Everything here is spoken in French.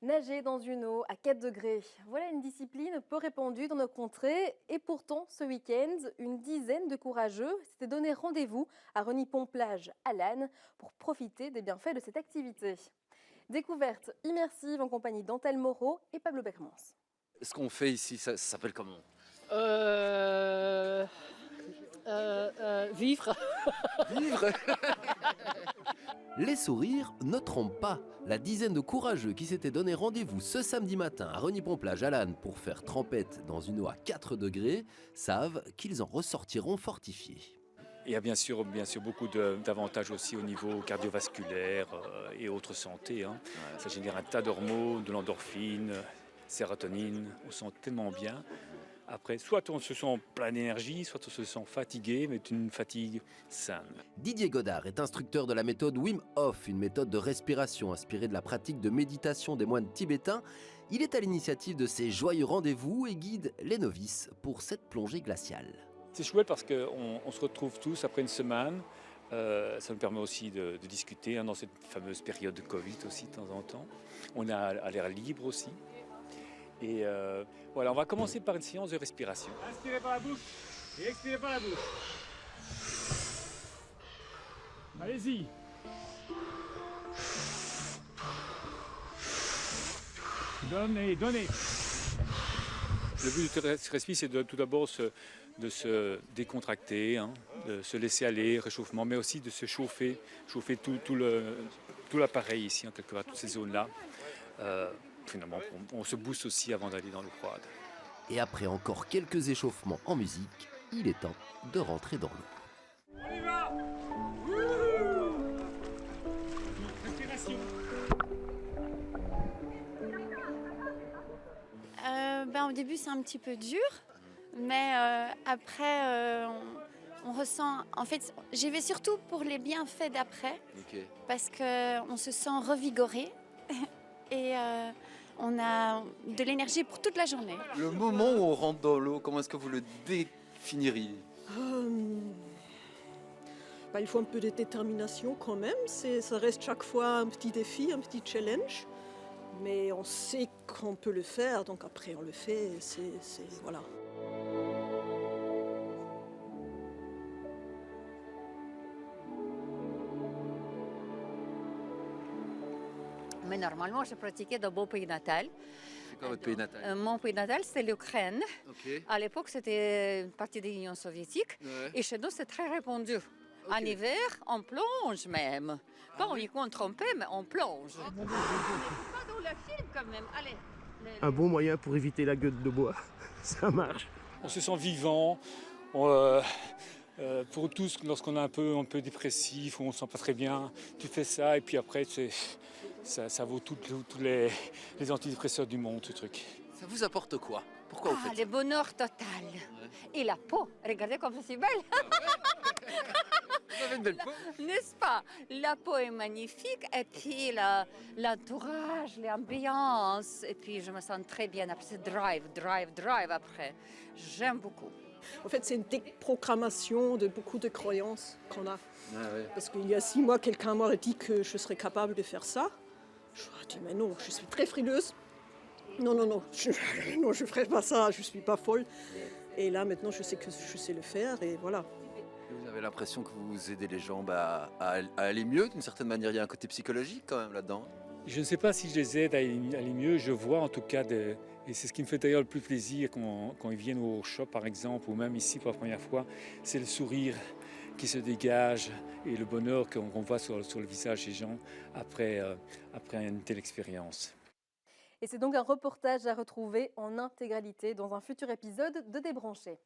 Nager dans une eau à 4 degrés, voilà une discipline peu répandue dans nos contrées. Et pourtant, ce week-end, une dizaine de courageux s'étaient donné rendez-vous à Renipon-Plage à Lannes pour profiter des bienfaits de cette activité. Découverte immersive en compagnie d'Antel Moreau et Pablo Bermans. Ce qu'on fait ici, ça s'appelle comment? Vivre. Vivre. Les sourires ne trompent pas. La dizaine de courageux qui s'étaient donné rendez-vous ce samedi matin à Renipon-Plage à Lannes pour faire trempette dans une eau à 4 degrés savent qu'ils en ressortiront fortifiés. Il y a bien sûr beaucoup d'avantages aussi au niveau cardiovasculaire et autres santé. Hein. Ouais. Ça génère un tas d'hormones, de l'endorphine, sérotonine. On se sent tellement bien. Après, soit on se sent plein d'énergie, soit on se sent fatigué, mais une fatigue saine. Didier Godard est instructeur de la méthode Wim Hof, une méthode de respiration inspirée de la pratique de méditation des moines tibétains. Il est à l'initiative de ces joyeux rendez-vous et guide les novices pour cette plongée glaciale. C'est chouette parce qu'on se retrouve tous après une semaine. Ça nous permet aussi de discuter dans cette fameuse période de Covid aussi de temps en temps. On a à l'air libre aussi. Et voilà, on va commencer par une séance de respiration. Inspirez par la bouche et expirez par la bouche. Allez-y. Donnez. Le but de respirer, c'est tout d'abord de se décontracter, hein, de se laisser aller, réchauffement, mais aussi de se chauffer tout l'appareil ici, en quelque part, toutes ces zones-là. Finalement, on se booste aussi avant d'aller dans l'eau froide. Et après encore quelques échauffements en musique, il est temps de rentrer dans l'eau. On y va! Respiration. Au début, c'est un petit peu dur, mais après, on ressent... En fait, j'y vais surtout pour les bienfaits d'après, parce qu'on se sent revigoré et on a de l'énergie pour toute la journée. Le moment où on rentre dans l'eau, comment est-ce que vous le définiriez? Il faut un peu de détermination quand même. Ça reste chaque fois un petit défi, un petit challenge. Mais on sait qu'on peut le faire, donc après on le fait, voilà. Mais normalement, je pratiquais dans mon pays natal. C'est quoi votre pays natal? Mon pays natal, c'est l'Ukraine. Okay. À l'époque, c'était une partie de l'Union soviétique. Ouais. Et chez nous, c'est très répandu. Okay. En hiver, on plonge même. Pas uniquement on trempait, mais on plonge. Pas dans le film quand même. Allez. Un bon moyen pour éviter la gueule de bois. Ça marche. On se sent vivant. Pour tous, lorsqu'on est un peu dépressif, ou on ne se sent pas très bien, tu fais ça et puis après, ça vaut tous les antidépresseurs du monde, ce truc. Ça vous apporte quoi? Pourquoi vous faites ça? Le bonheur total. Ouais. Et la peau, regardez comme je suis belle. Vous avez une belle peau. N'est-ce pas? La peau est magnifique et puis l'entourage, l'ambiance. Et puis je me sens très bien après ce drive après. J'aime beaucoup. En fait, c'est une déprogrammation de beaucoup de croyances qu'on a. Ah ouais. Parce qu'il y a 6 mois, quelqu'un m'aurait dit que je serais capable de faire ça. J'aurais dit, mais non, je suis très frileuse. Non, je ne ferai pas ça, je ne suis pas folle. Et là, maintenant, je sais que je sais le faire et voilà. Vous avez l'impression que vous aidez les gens à aller mieux d'une certaine manière? Il y a un côté psychologique quand même là-dedans. Je ne sais pas si je les aide à aller mieux, je vois en tout cas, et c'est ce qui me fait d'ailleurs le plus plaisir quand ils viennent au workshop par exemple, ou même ici pour la première fois, c'est le sourire qui se dégage et le bonheur qu'on voit sur le visage des gens après une telle expérience. Et c'est donc un reportage à retrouver en intégralité dans un futur épisode de Débrancher.